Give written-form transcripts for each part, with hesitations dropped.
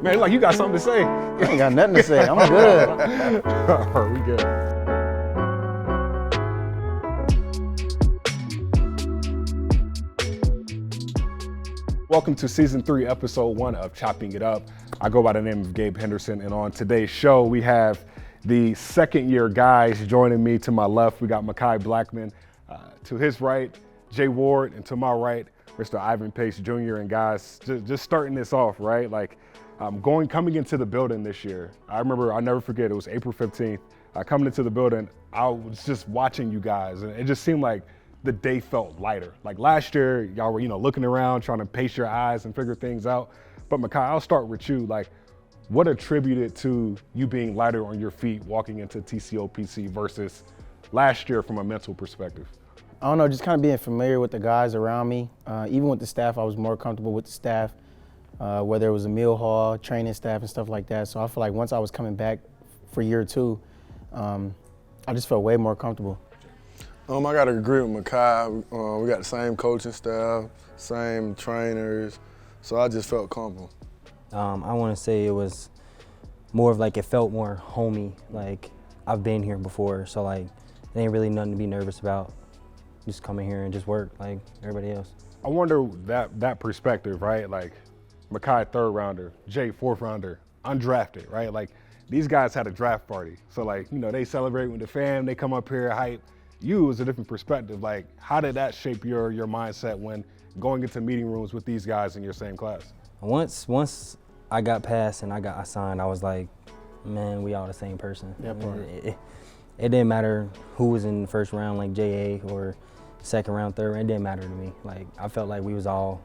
Man, like you got something to say. I ain't got nothing to say. I'm good. All right, we good. Welcome to Season 3, Episode 1 of Chopping It Up. I go by the name of Gabe Henderson, and on today's show, we have the second-year guys joining me. To my left, we got Mekhi Blackmon. To his right, Jay Ward, and to my right, Mr. Ivan Pace Jr. And guys, just starting this off, right? Like, coming into the building this year, I remember, I'll never forget, it was April 15th. Coming into the building, I was just watching you guys, and it just seemed like the day felt lighter. Like last year, y'all were, looking around, trying to pace your eyes and figure things out. But Mekhi, I'll start with you. Like, what attributed to you being lighter on your feet walking into TCOPC versus last year from a mental perspective? I don't know, just kind of being familiar with the guys around me. Even with the staff, I was more comfortable with the staff, whether it was a meal hall, training staff, and stuff like that. So I feel like once I was coming back for year two, I just felt way more comfortable. I got to agree with Mekhi. We got the same coaching staff, same trainers, so I just felt comfortable. I want to say it was more of like it felt more homey. Like I've been here before, so like it ain't really nothing to be nervous about. Just come in here and just work like everybody else. I wonder that perspective, right? Like Mekhi, third rounder, Jay, fourth rounder, undrafted, right? Like these guys had a draft party, so like they celebrate with the fam, they come up here hype. You was a different perspective. Like, how did that shape your mindset when going into meeting rooms with these guys in your same class? Once I got passed and I got assigned, I was like, man, we all the same person. It didn't matter who was in the first round, like JA, or second round, third round. It didn't matter to me. Like, I felt like we was all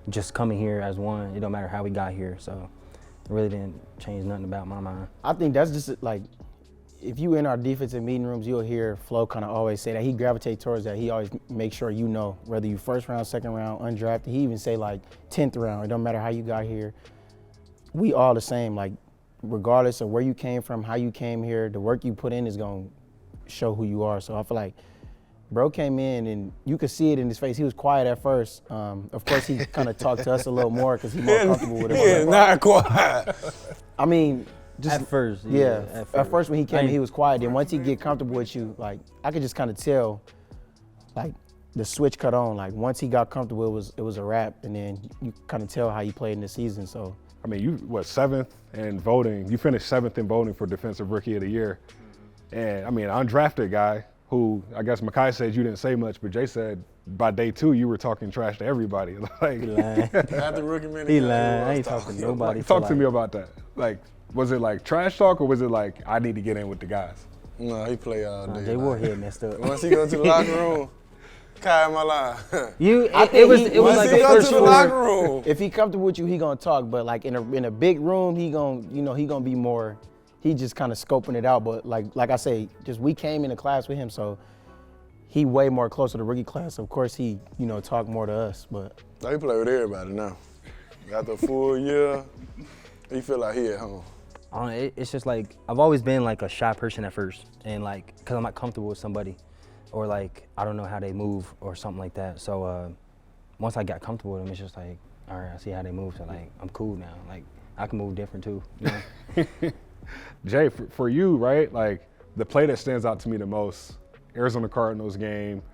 just coming here as one. It don't matter how we got here. So it really didn't change nothing about my mind. I think that's just like, if you in our defensive meeting rooms, you'll hear Flo kind of always say that he gravitates towards that. He always makes sure whether you first round, second round, undrafted. He even say like 10th round. It don't matter how you got here. We all the same. Like regardless of where you came from, how you came here, the work you put in is gonna show who you are. So I feel like bro came in and you could see it in his face. He was quiet at first. Of course, he kind of talked to us a little more because he's more comfortable with it. He is not quiet. I mean. Just, at first, At first when he came in, he was quiet. Then once he get comfortable with you, like I could just kind of tell, like the switch cut on. Like once he got comfortable, it was a wrap. And then you kind of tell how he played in the season. So I mean, you seventh in voting. You finished seventh in voting for Defensive Rookie of the Year, and I mean, an undrafted guy who I guess Mekhi said you didn't say much, but Jay said by day two you were talking trash to everybody. Like he lying. After rookie minute, he lying. I ain't talking to nobody. Talk to me about that. Like. Was it like trash talk or was it like I need to get in with the guys? No, he play all day. Jay Ward here messed up. Once he go to the locker room, Kai my line. It was like the first to the locker room. If he comfortable with you, he gonna talk. But like in a big room, he gonna be more. He just kind of scoping it out. But like I say, just we came into class with him, so he way more close to the rookie class. Of course, he talk more to us. But he play with everybody now. Got the full year. He feel like he at home. It's just like I've always been like a shy person at first, and like because I'm not comfortable with somebody, or like I don't know how they move or something like that. So once I got comfortable with them, it's just like, all right, I see how they move. So like I'm cool now. Like I can move different too. Jay, for you, right? Like the play that stands out to me the most, Arizona Cardinals game,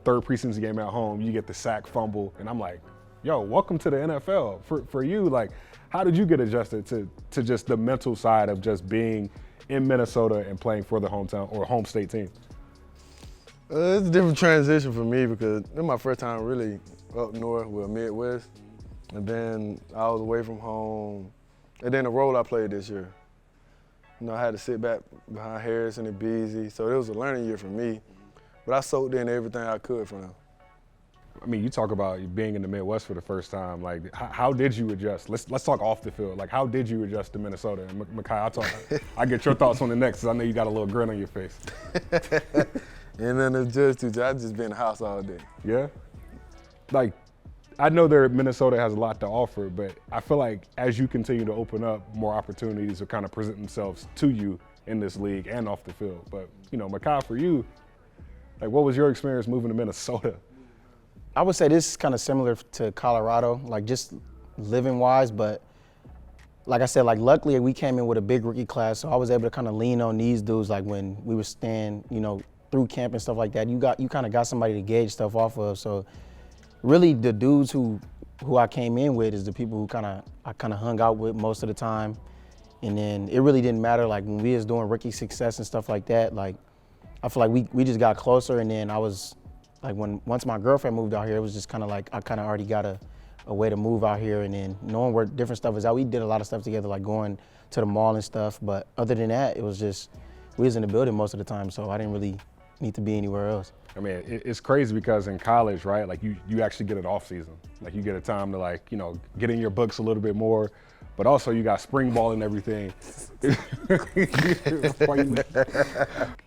third preseason game at home. You get the sack, fumble, and I'm like, yo, welcome to the NFL. For you, like. How did you get adjusted to just the mental side of just being in Minnesota and playing for the hometown or home state team? It's a different transition for me because it's my first time really up north with Midwest. And then I was away from home. And then the role I played this year. I had to sit back behind Harrison and Beasley. So it was a learning year for me. But I soaked in everything I could from them. I mean, you talk about being in the Midwest for the first time. Like, how did you adjust? Let's talk off the field. Like, how did you adjust to Minnesota? And Mekhi, I get your thoughts on the next, because I know you got a little grin on your face. And then adjust to, I just been in the house all day. Yeah? Like, I know Minnesota has a lot to offer, but I feel like as you continue to open up, more opportunities will kind of present themselves to you in this league and off the field. But, Mekhi, for you, like, what was your experience moving to Minnesota? I would say this is kind of similar to Colorado, like just living wise, but like I said, like luckily we came in with a big rookie class, so I was able to kind of lean on these dudes. Like when we were staying, through camp and stuff like that, you kind of got somebody to gauge stuff off of. So really, the dudes who I came in with is the people who I kind of hung out with most of the time. And then it really didn't matter, like when we was doing rookie success and stuff like that, like I feel like we just got closer. And then I was like, once my girlfriend moved out here, it was just kind of like I kind of already got a way to move out here. And then knowing where different stuff is out, we did a lot of stuff together, like going to the mall and stuff. But other than that, it was just, we was in the building most of the time, so I didn't really need to be anywhere else. I mean, it's crazy because in college, right, like you actually get an off season. Like you get a time to like, get in your books a little bit more, but also you got spring ball and everything.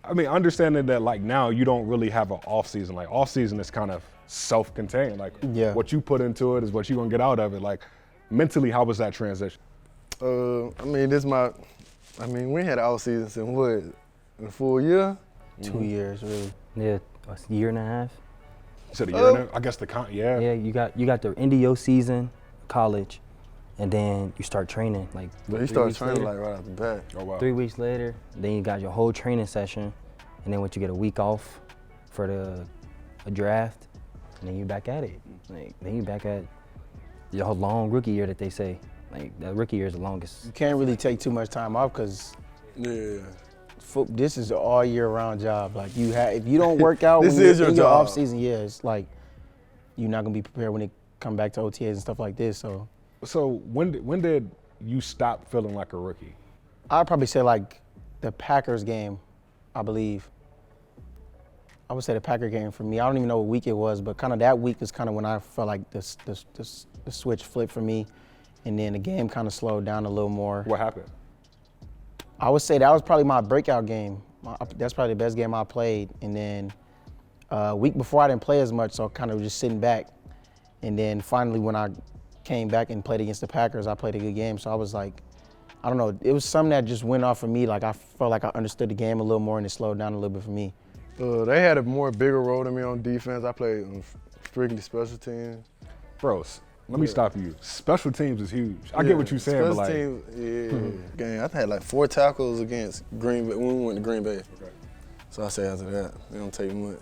I mean, understanding that like now you don't really have an off season. Like off season is kind of self-contained. Like what you put into it is what you're gonna get out of it. Like mentally, how was that transition? I mean, we had an off season since what, a full year? 2 years, really. Yeah, a year and a half. You said a year and a half? I guess yeah. Yeah, you got the end of your season, college, and then you start training like. You start training like right off the bat. Oh wow. 3 weeks later, then you got your whole training session, and then you get a week off for a draft, and then you back at it. Like then you back at your whole long rookie year that they say. Like the rookie year is the longest. You can't really take too much time off because this is an all year round job. Like if you don't work out when you're in your off season, it's like you're not gonna be prepared when it come back to OTAs and stuff like this. So when did you stop feeling like a rookie? I'd probably say like the Packers game, I believe. I would say the Packer game for me. I don't even know what week it was, but kind of that week is kind of when I felt like the switch flipped for me, and then the game kind of slowed down a little more. What happened? I would say that was probably my breakout game. That's probably the best game I played. And then week before I didn't play as much, so kind of just sitting back. And then finally when I came back and played against the Packers, I played a good game. So I was like, I don't know, it was something that just went off for me. Like I felt like I understood the game a little more and it slowed down a little bit for me. They had a bigger role than me on defense. I played on strictly special teams. Bros, let me stop you. Special teams is huge. I get what you're saying, but like. Special teams, game. I had like 4 tackles against Green Bay when we went to Green Bay. Okay. So I say after that, it don't take much.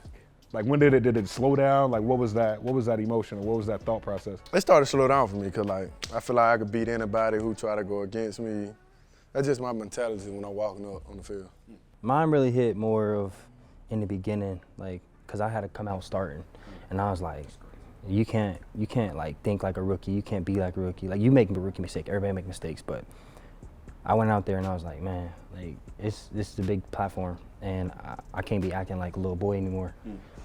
Like when did it slow down? Like what was that emotion or what was that thought process? It started to slow down for me because like I feel like I could beat anybody who try to go against me. That's just my mentality when I'm walking up on the field. Mine really hit more of in the beginning, like, cause I had to come out starting, and I was like, you can't like think like a rookie. You can't be like a rookie. Like you make a rookie mistake. Everybody make mistakes, but I went out there and I was like, man, like this is a big platform, and I can't be acting like a little boy anymore.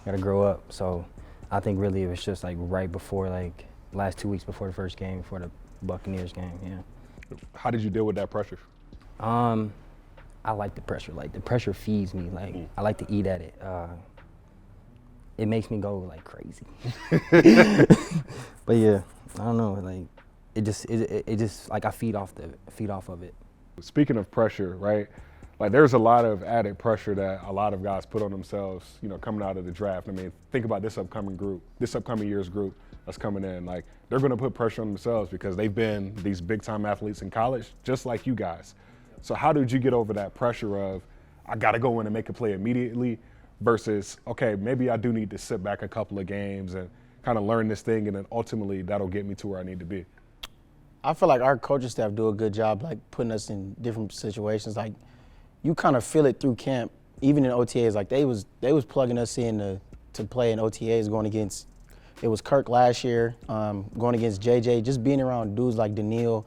Gotta grow up. So I think really it was just like right before like last 2 weeks before the first game, before the Buccaneers game. Yeah. How did you deal with that pressure? I like the pressure. Like the pressure feeds me. Like I like to eat at it. It makes me go like crazy. But yeah, I don't know. Like it just like I feed off of it. Speaking of pressure, right? Like there's a lot of added pressure that a lot of guys put on themselves, coming out of the draft. I mean, think about this upcoming year's group that's coming in. Like they're going to put pressure on themselves because they've been these big time athletes in college, just like you guys. So how did you get over that pressure of, I got to go in and make a play immediately versus, okay, maybe I do need to sit back a couple of games and kind of learn this thing and then ultimately that'll get me to where I need to be? I feel like our coaching staff do a good job like putting us in different situations. Like you kind of feel it through camp, even in OTAs. Like they was plugging us in to play in OTAs going against, it was Kirk last year, going against JJ, just being around dudes like Daniil.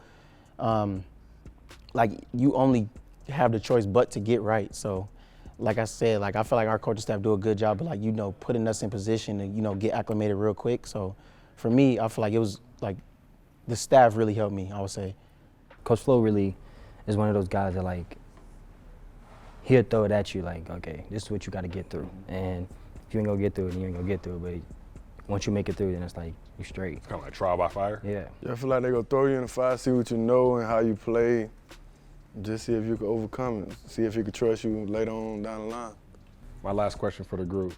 Like you only have the choice but to get right. So like I said, like I feel like our coaching staff do a good job of like, putting us in position to, get acclimated real quick. So for me, I feel like it was like the staff really helped me, I would say. Coach Flo really is one of those guys that like, he'll throw it at you like, okay, this is what you got to get through. And if you ain't gonna get through it, you ain't gonna get through it. But once you make it through, then it's like, you straight. It's kind of like trial by fire? Yeah. I feel like they're gonna throw you in the fire, see what you know and how you play. Just see if you can overcome it. See if he can trust you later on down the line. My last question for the group.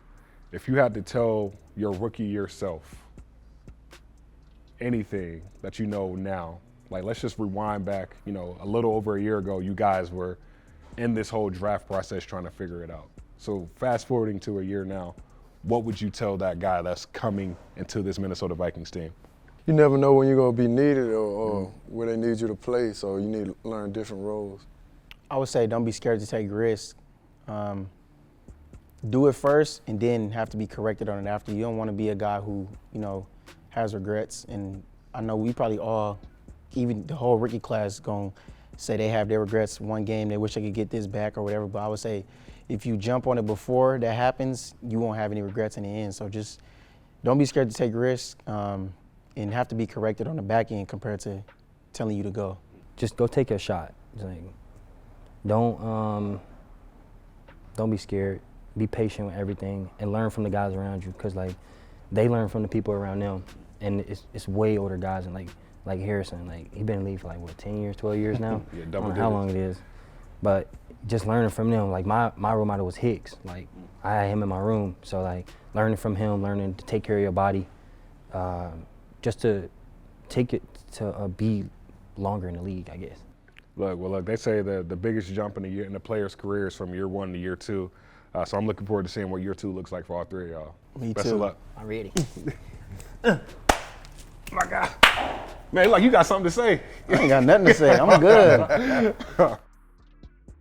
If you had to tell your rookie year self anything that you know now Like, let's just rewind back, you know, a little over a year ago, you guys were in this whole draft process trying to figure it out. So fast forwarding to a year now, what would you tell that guy that's coming into this Minnesota Vikings team? You never know when you're going to be needed or where they need you to play, so you need to learn different roles. I would say don't be scared to take risks. Do it first and then have to be corrected on it after. You don't want to be a guy who, you know, has regrets. And I know we probably all, even the whole rookie class, going to say they have their regrets one game, they wish they could get this back or whatever. But I would say if you jump on it before that happens, you won't have any regrets in the end. So just don't be scared to take risks and have to be corrected on the back end compared to telling you to go. Just go take your shot. It's like, don't be scared. Be patient with everything and learn from the guys around you, because like they learn from the people around them, and it's way older guys, and like Harrison, like he been in the league for like what, 10 years, 12 years now. Yeah, I don't know how long it is, but just learning from them. Like my role model was Hicks. Like I had him in my room, so like learning from him, learning to take care of your body, just to take it to be longer in the league, I guess. Look, they say the biggest jump in the player's career is from year 1 to year 2. So I'm looking forward to seeing what year 2 looks like for all three of y'all. Me Best too. of luck. I'm ready. My God. Man, like you got something to say. I ain't got nothing to say. I'm good.